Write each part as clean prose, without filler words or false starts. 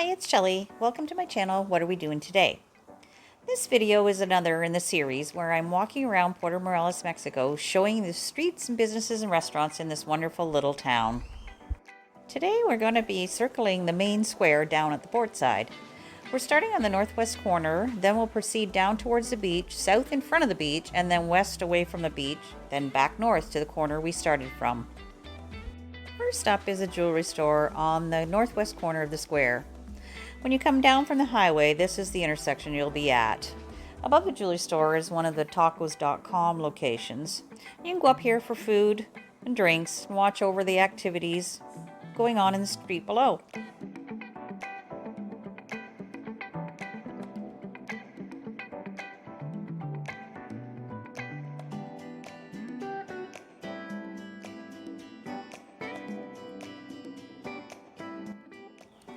Hi, it's Shelly. Welcome to my channel. What are we doing today? This video is another in the series where I'm walking around Puerto Morelos, Mexico, showing the streets and businesses and restaurants in this wonderful little town. Today we're going to be circling the main square down at the port side. We're starting on the northwest corner, then we'll proceed down towards the beach, south in front of the beach, and then west away from the beach, then back north to the corner we started from. First up is a jewelry store on the northwest corner of the square. When you come down from the highway, this is the intersection you'll be at. Above the jewelry store is one of the tacos.com locations. You can go up here for food and drinks and watch over the activities going on in the street below.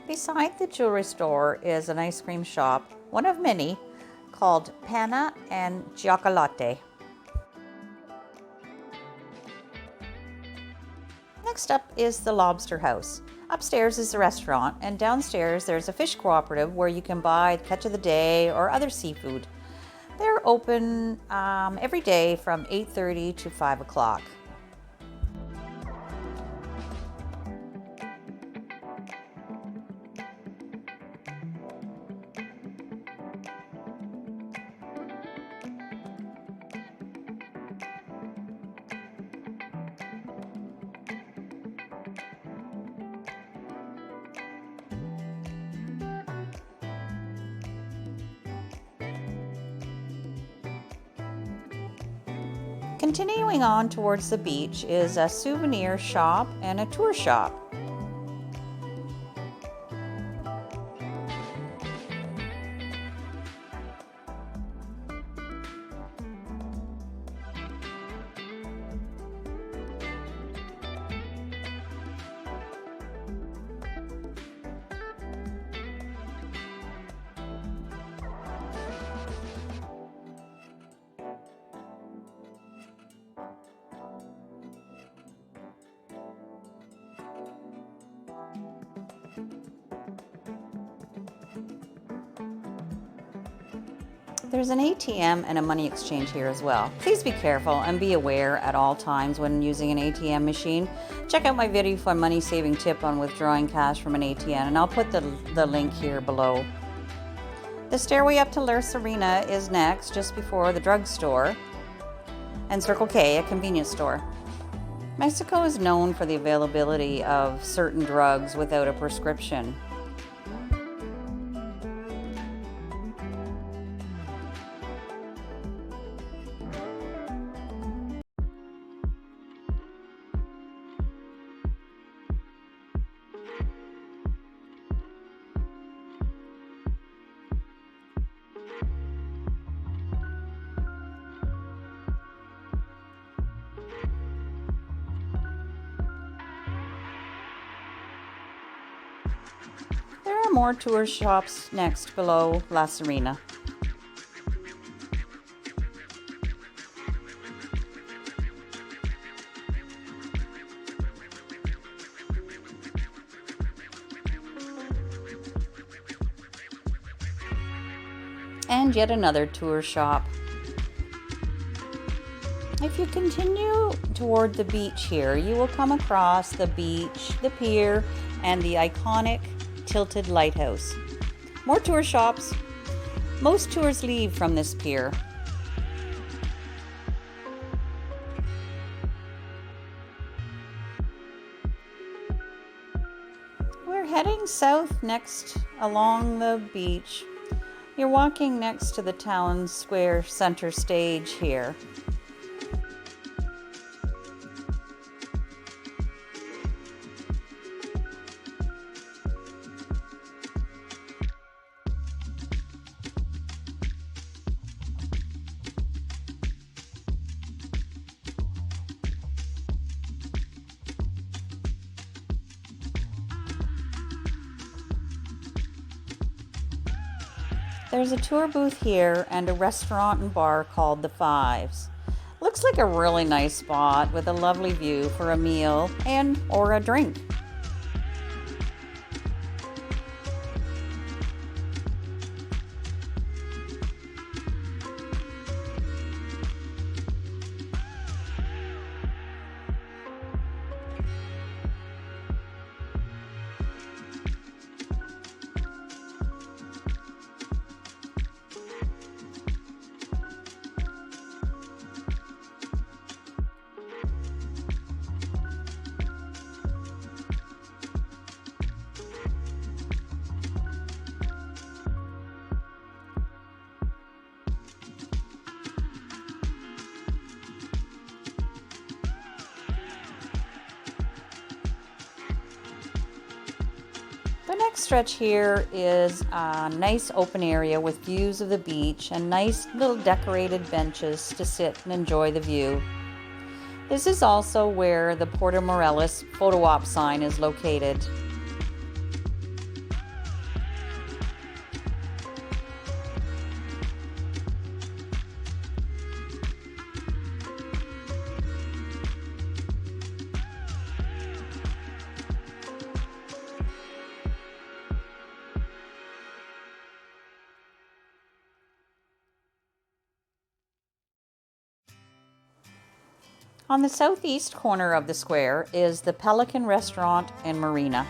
Beside the jewelry store is an ice cream shop, one of many, called Pana and Chocolate. Next up is the Lobster House. Upstairs is the restaurant, and downstairs there's a fish cooperative where you can buy the catch of the day or other seafood. They're open every day from 8:30 to 5 o'clock. Continuing on towards the beach is a souvenir shop and a tour shop. There's an ATM and a money exchange here as well. Please be careful and be aware at all times when using an ATM machine. Check out my video for a money saving tip on withdrawing cash from an ATM, and I'll put the link here below. The stairway up to La Serena is next, just before the drugstore, and Circle K, a convenience store. Mexico is known for the availability of certain drugs without a prescription. There are more tour shops next below La Serena. And yet another tour shop. If you continue toward the beach here, you will come across the beach, the pier, and the iconic tilted lighthouse. More tour shops. Most tours leave from this pier. We're heading south next along the beach. You're walking next to the town square center stage here. There's a tour booth here and a restaurant and bar called The Fives. Looks like a really nice spot with a lovely view for a meal and or a drink. next stretch here is a nice open area with views of the beach and nice little decorated benches to sit and enjoy the view. This is also where the Puerto Morelos photo op sign is located. On the southeast corner of the square is the Pelican Restaurant and Marina.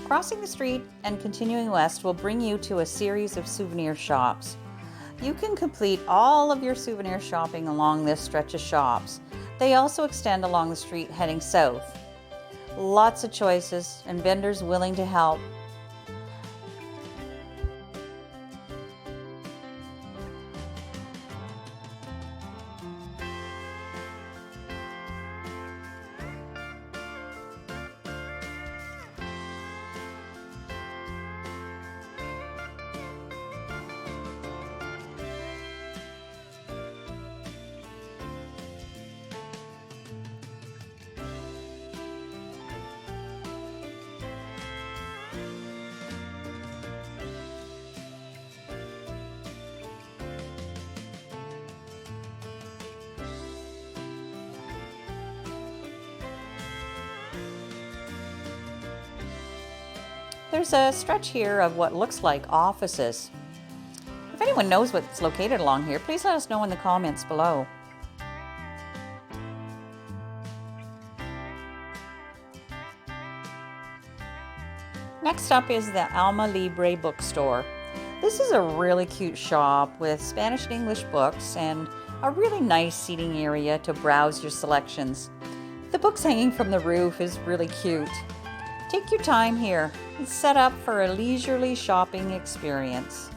Crossing the street and continuing west will bring you to a series of souvenir shops. You can complete all of your souvenir shopping along this stretch of shops. They also extend along the street heading south. Lots of choices and vendors willing to help. There's a stretch here of what looks like offices. If anyone knows what's located along here, please let us know in the comments below. Next up is the Alma Libre Bookstore. This is a really cute shop with Spanish and English books and a really nice seating area to browse your selections. The books hanging from the roof is really cute. Take your time here. It's set up for a leisurely shopping experience.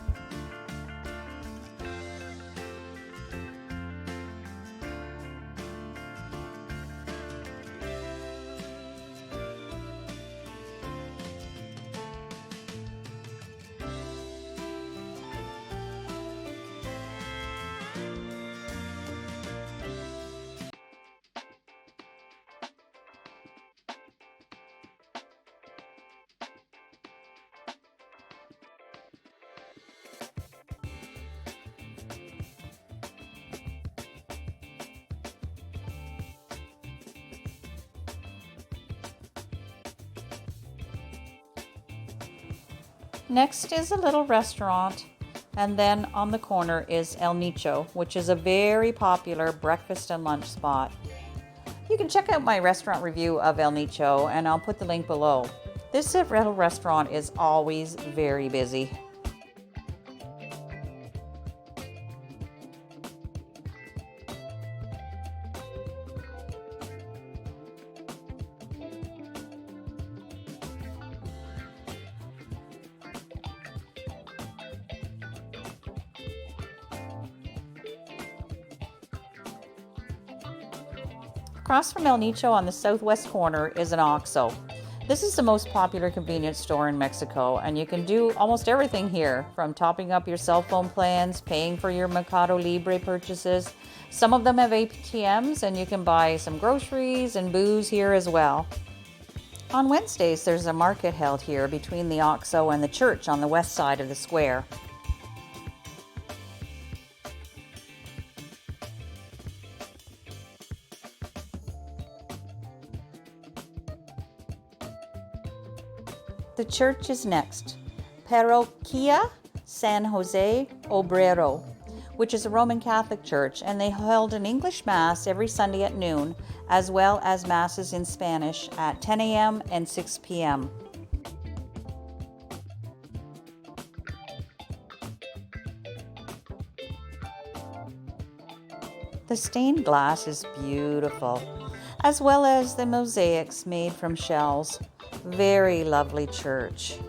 Next is a little restaurant, and then on the corner is El Nicho, which is a very popular breakfast and lunch spot. You can check out my restaurant review of El Nicho, and I'll put the link below. This little restaurant is always very busy. Across from El Nicho on the southwest corner is an OXXO. This is the most popular convenience store in Mexico, and you can do almost everything here, from topping up your cell phone plans, paying for your Mercado Libre purchases. Some of them have ATMs, and you can buy some groceries and booze here as well. On Wednesdays, there's a market held here between the OXXO and the church on the west side of the square. The church is next. Parroquia San Jose Obrero, which is a Roman Catholic church, and they held an English Mass every Sunday at noon as well as masses in Spanish at 10 a.m. and 6 p.m. The stained glass is beautiful, as well as the mosaics made from shells. Very lovely church.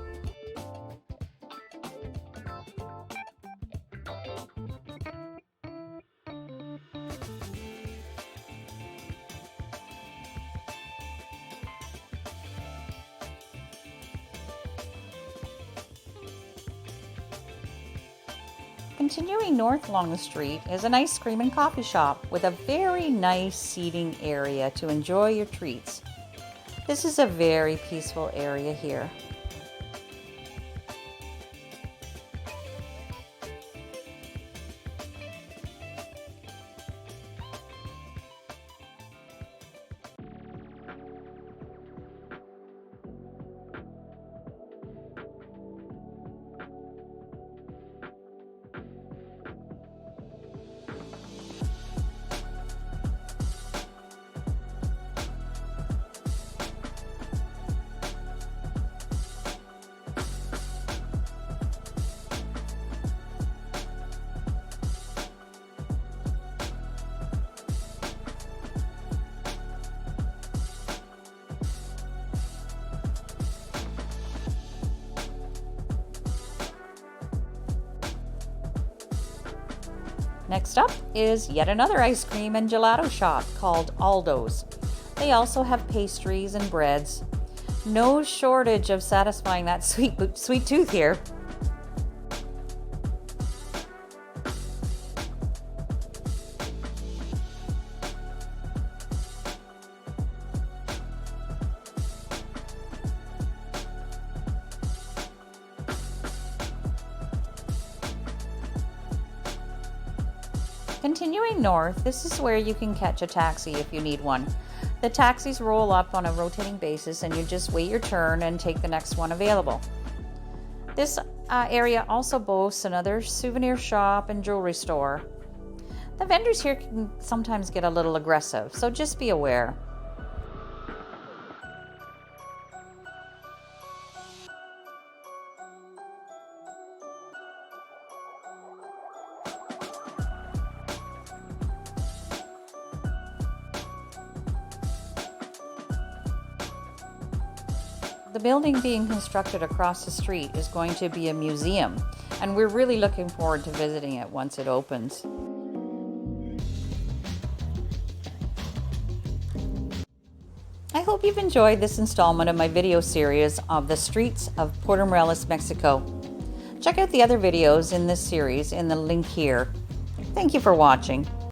Continuing north along the street is an ice cream and coffee shop with a very nice seating area to enjoy your treats. This is a very peaceful area here. Next up is yet another ice cream and gelato shop called Aldo's. They also have pastries and breads. No shortage of satisfying that sweet tooth here. Continuing north, this is where you can catch a taxi if you need one. The taxis roll up on a rotating basis and you just wait your turn and take the next one available. This area also boasts another souvenir shop and jewelry store. The vendors here can sometimes get a little aggressive, so just be aware. The building being constructed across the street is going to be a museum, and we're really looking forward to visiting it once it opens. I hope you've enjoyed this installment of my video series of the streets of Puerto Morelos, Mexico. Check out the other videos in this series in the link here. Thank you for watching.